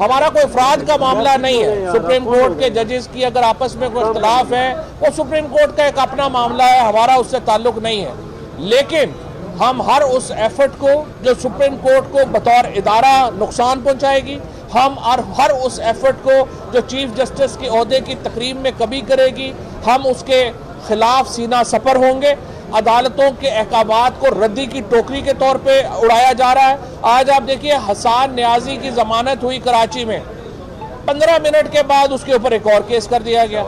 ہمارا کوئی افراد کا معاملہ نہیں ہے. سپریم کورٹ کے ججز کی اگر آپس میں کوئی اختلاف ہے وہ سپریم کورٹ کا ایک اپنا معاملہ ہے, ہمارا اس سے تعلق نہیں ہے. لیکن ہم ہر اس ایفرٹ کو جو سپریم کورٹ کو بطور ادارہ نقصان پہنچائے گی, ہم ہر اس ایفرٹ کو جو چیف جسٹس کے عہدے کی تقریب میں کبھی کرے گی, ہم اس کے خلاف سینہ سپر ہوں گے. عدالتوں کے احکامات کو ردی کی ٹوکری کے طور پہ اڑایا جا رہا ہے. آج آپ دیکھیے حسان نیازی کی ضمانت ہوئی کراچی میں, 15 منٹ کے بعد اس کے اوپر ایک اور کیس کر دیا گیا.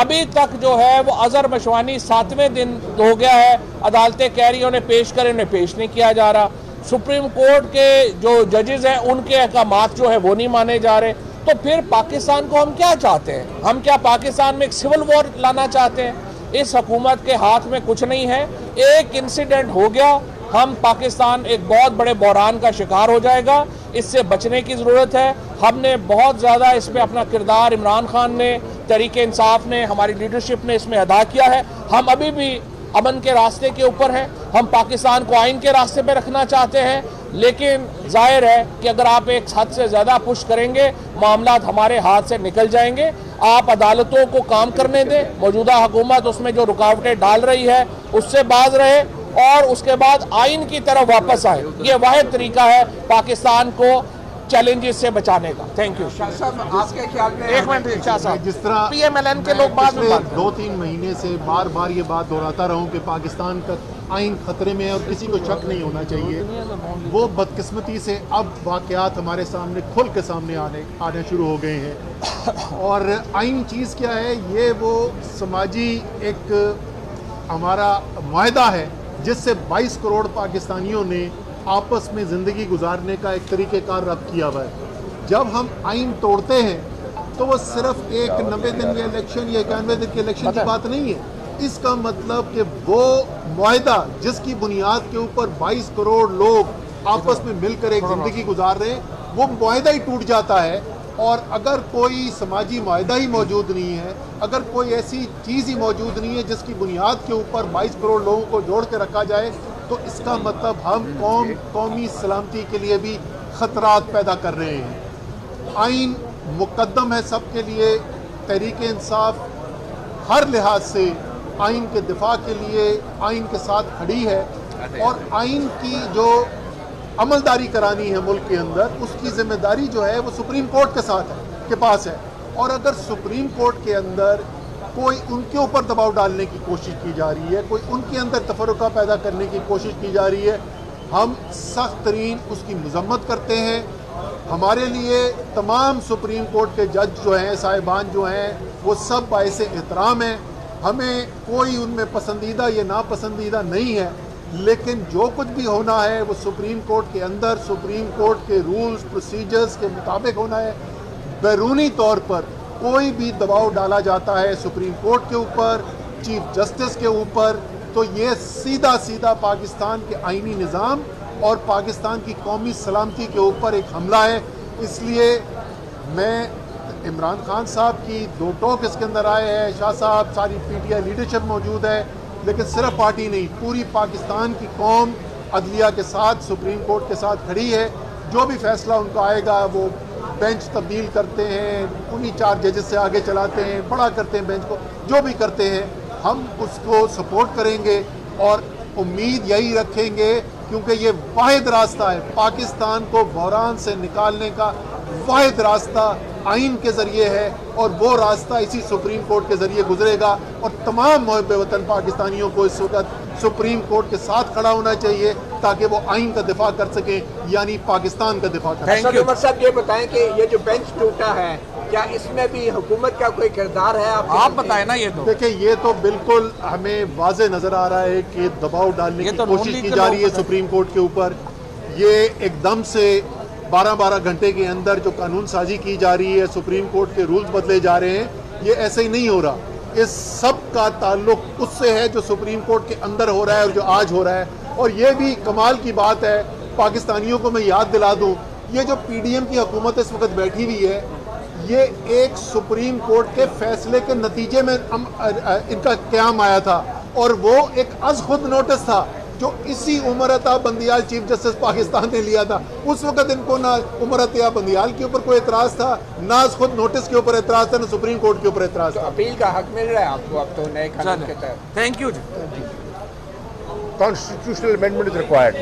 ابھی تک جو ہے وہ اظہر مشوانی 7ویں دن ہو گیا ہے, عدالتیں کہہ رہی ہیں انہیں پیش کریں, انہیں پیش نہیں کیا جا رہا. سپریم کورٹ کے جو ججز ہیں ان کے احکامات جو ہے وہ نہیں مانے جا رہے. تو پھر پاکستان کو ہم کیا چاہتے ہیں؟ ہم کیا پاکستان میں ایک سول وار لانا چاہتے ہیں؟ اس حکومت کے ہاتھ میں کچھ نہیں ہے. ایک انسیڈنٹ ہو گیا, ہم پاکستان ایک بہت بڑے بحران کا شکار ہو جائے گا. اس سے بچنے کی ضرورت ہے. ہم نے بہت زیادہ اس میں اپنا کردار عمران خان نے, تحریک انصاف نے, ہماری لیڈرشپ نے اس میں ادا کیا ہے. ہم ابھی بھی امن کے راستے کے اوپر ہیں. ہم پاکستان کو آئین کے راستے پہ رکھنا چاہتے ہیں. لیکن ظاہر ہے کہ اگر آپ ایک حد سے زیادہ پش کریں گے معاملات ہمارے ہاتھ سے نکل جائیں گے. آپ عدالتوں کو کام کرنے دیں. موجودہ حکومت اس میں جو رکاوٹیں ڈال رہی ہے اس سے باز رہے اور اس کے بعد آئین کی طرف واپس آئے. یہ واحد طریقہ ہے پاکستان کو چیلنجز سے بچانے کا. Thank you. شاہ صاحب آپ کے خیال میں ایک منٹ شاہ صاحب, جس طرح پی ایم ایل این کے لوگ بعد میں بات 2-3 مہینے سے بار بار یہ بات دہراتا رہا ہوں کہ پاکستان کا آئین خطرے میں ہے اور کسی کو شک نہیں ہونا چاہیے, وہ بدقسمتی سے اب واقعات ہمارے سامنے کھل کے سامنے آنے شروع ہو گئے ہیں. اور آئین چیز کیا ہے؟ یہ وہ سماجی ایک ہمارا معاہدہ ہے جس سے 22 کروڑ پاکستانیوں نے آپس میں زندگی گزارنے کا ایک طریقہ کار ربط کیا ہوا ہے. جب ہم آئین توڑتے ہیں تو وہ صرف ایک 90 دن کے الیکشن یا 91 دن کے الیکشن کی بات نہیں ہے. اس کا مطلب کہ وہ معاہدہ جس کی بنیاد کے اوپر 22 کروڑ لوگ آپس میں مل کر ایک زندگی گزار رہے ہیں, وہ معاہدہ ہی ٹوٹ جاتا ہے. اور اگر کوئی سماجی معاہدہ ہی موجود نہیں ہے, اگر کوئی ایسی چیز ہی موجود نہیں ہے جس کی بنیاد کے اوپر 22 کروڑ لوگوں کو جوڑ کے رکھا جائے, تو اس کا مطلب ہم قومی سلامتی کے لیے بھی خطرات پیدا کر رہے ہیں. آئین مقدم ہے سب کے لیے. تحریک انصاف ہر لحاظ سے آئین کے دفاع کے لیے آئین کے ساتھ کھڑی ہے, اور آئین کی جو عملداری کرانی ہے ملک کے اندر, اس کی ذمہ داری جو ہے وہ سپریم کورٹ کے پاس ہے. اور اگر سپریم کورٹ کے اندر کوئی ان کے اوپر دباؤ ڈالنے کی کوشش کی جا رہی ہے, کوئی ان کے اندر تفرقہ پیدا کرنے کی کوشش کی جا رہی ہے, ہم سخت ترین اس کی مذمت کرتے ہیں. ہمارے لیے تمام سپریم کورٹ کے جج جو ہیں, صاحبان جو ہیں, وہ سب باعث احترام ہیں. ہمیں کوئی ان میں پسندیدہ یا ناپسندیدہ نہیں ہے, لیکن جو کچھ بھی ہونا ہے وہ سپریم کورٹ کے اندر سپریم کورٹ کے رولز پروسیجرز کے مطابق ہونا ہے. بیرونی طور پر کوئی بھی دباؤ ڈالا جاتا ہے سپریم کورٹ کے اوپر, چیف جسٹس کے اوپر, تو یہ سیدھا پاکستان کے آئینی نظام اور پاکستان کی قومی سلامتی کے اوپر ایک حملہ ہے. اس لیے میں عمران خان صاحب کی 2 ٹوک اس کے اندر آئے ہیں, شاہ صاحب, ساری پی ٹی آئی لیڈرشپ موجود ہے, لیکن صرف پارٹی نہیں, پوری پاکستان کی قوم عدلیہ کے ساتھ سپریم کورٹ کے ساتھ کھڑی ہے. جو بھی فیصلہ ان کا آئے گا وہ بینچ تبدیل کرتے ہیں, انہی 4 ججز سے آگے چلاتے ہیں, بڑا کرتے ہیں بینچ کو, جو بھی کرتے ہیں ہم اس کو سپورٹ کریں گے اور امید یہی رکھیں گے, کیونکہ یہ واحد راستہ ہے پاکستان کو بحران سے نکالنے کا. واحد راستہ آئین کے ذریعے ہے, اور وہ راستہ اسی سپریم کورٹ کے ذریعے گزرے گا. اور تمام محب وطن پاکستانیوں کو اس وقت سپریم کورٹ کے ساتھ کھڑا ہونا چاہیے تاکہ وہ آئین کا دفاع کر سکیں, یعنی پاکستان کا دفاع کر سکیں. عمر صاحب یہ بتائیں کہ یہ جو بینچ ٹوٹا ہے, کیا اس میں بھی حکومت کا کوئی کردار ہے؟ آپ بتائیں نا. یہ تو دیکھیں, یہ تو بالکل ہمیں واضح نظر آ رہا ہے کہ دباؤ ڈالنے کی کوشش کی جا رہی ہے سپریم کورٹ کے اوپر. یہ ایک دم سے 12 گھنٹے کے اندر جو قانون سازی کی جا رہی ہے, سپریم کورٹ کے رولز بدلے جا رہے ہیں, یہ ایسے ہی نہیں ہو رہا. اس سب کا تعلق اس سے ہے جو سپریم کورٹ کے اندر ہو رہا ہے اور جو آج ہو رہا ہے. اور یہ بھی کمال کی بات ہے, پاکستانیوں کو میں یاد دلا دوں, یہ جو پی ڈی ایم کی حکومت اس وقت بیٹھی ہوئی ہے, یہ ایک سپریم کورٹ کے فیصلے کے نتیجے میں ان کا قیام آیا تھا, اور وہ ایک از خود نوٹس تھا جو اسی عمر عطا بندیال چیف جسٹس پاکستان نے لیا تھا، اس وقت ان کو نہ عمر عطا بندیال کے اوپر کوئی اعتراض تھا، نہ خود نوٹس کے اوپر اعتراض تھا، نہ سپریم کورٹ کے اوپر اعتراض تو تھا۔ اپیل کا حق مل رہا ہے آپ کو اب تو نئے قانون کے تحت؟ Thank you ji. Constitutional amendment is required.